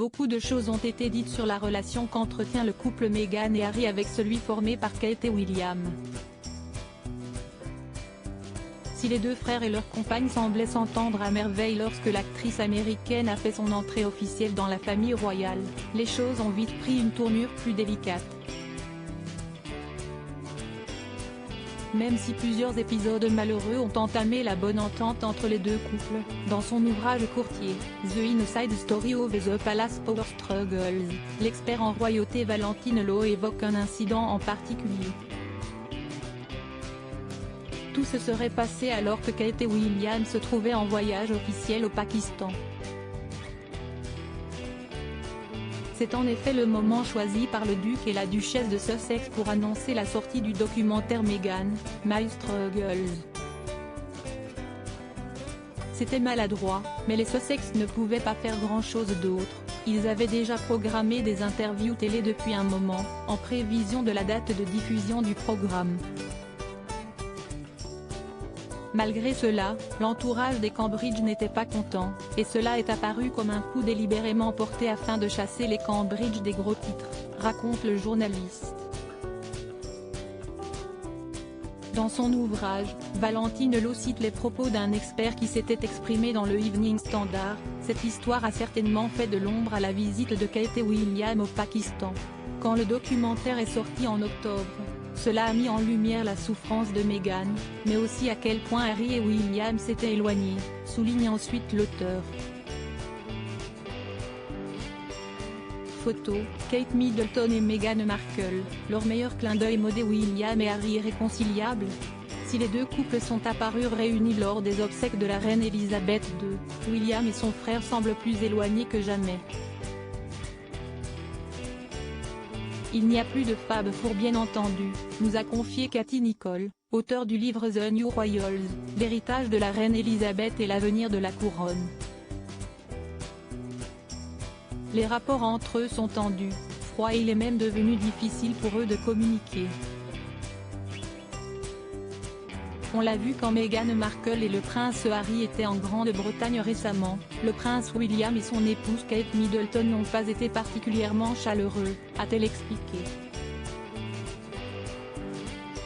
beaucoup de choses ont été dites sur la relation qu'entretient le couple Meghan et Harry avec celui formé par Kate et William. Si les deux frères et leurs compagnes semblaient s'entendre à merveille lorsque l'actrice américaine a fait son entrée officielle dans la famille royale, les choses ont vite pris une tournure plus délicate. Même si plusieurs épisodes malheureux ont entamé la bonne entente entre les deux couples, dans son ouvrage courtier, The Inside Story of the Palace Power Struggles, l'expert en royauté Valentine Low évoque un incident en particulier. Tout se serait passé alors que Kate et William se trouvaient en voyage officiel au Pakistan. C'est en effet le moment choisi par le duc et la duchesse de Sussex pour annoncer la sortie du documentaire Meghan, My Struggles. C'était maladroit, mais les Sussex ne pouvaient pas faire grand-chose d'autre, ils avaient déjà programmé des interviews télé depuis un moment, en prévision de la date de diffusion du programme. Malgré cela, l'entourage des Cambridge n'était pas content, et cela est apparu comme un coup délibérément porté afin de chasser les Cambridge des gros titres, raconte le journaliste. Dans son ouvrage, Valentine Low cite les propos d'un expert qui s'était exprimé dans le Evening Standard. Cette histoire a certainement fait de l'ombre à la visite de Kate et William au Pakistan. Quand le documentaire est sorti en octobre, cela a mis en lumière la souffrance de Meghan, mais aussi à quel point Harry et William s'étaient éloignés, souligne ensuite l'auteur. Photo, Kate Middleton et Meghan Markle, leur meilleur clin d'œil modé. William et Harry irréconciliables? Si les deux couples sont apparus réunis lors des obsèques de la reine Elisabeth II, William et son frère semblent plus éloignés que jamais. Il n'y a plus de Fab Four bien entendu, nous a confié Cathy Nicholl, auteure du livre The New Royals, l'héritage de la reine Elisabeth et l'avenir de la couronne. Les rapports entre eux sont tendus, froids et il est même devenu difficile pour eux de communiquer. On l'a vu quand Meghan Markle et le prince Harry étaient en Grande-Bretagne récemment, le prince William et son épouse Kate Middleton n'ont pas été particulièrement chaleureux, a-t-elle expliqué.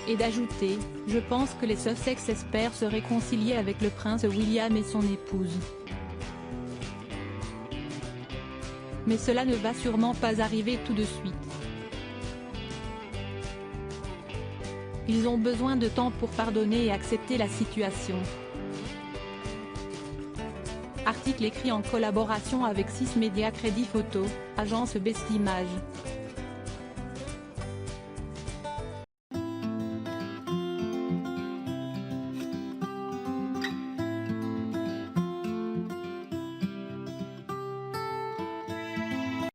Et d'ajouter, je pense que les Sussex espèrent se réconcilier avec le prince William et son épouse. Mais cela ne va sûrement pas arriver tout de suite. Ils ont besoin de temps pour pardonner et accepter la situation. Article écrit en collaboration avec 6 Médias Crédit Photo, agence Best Images.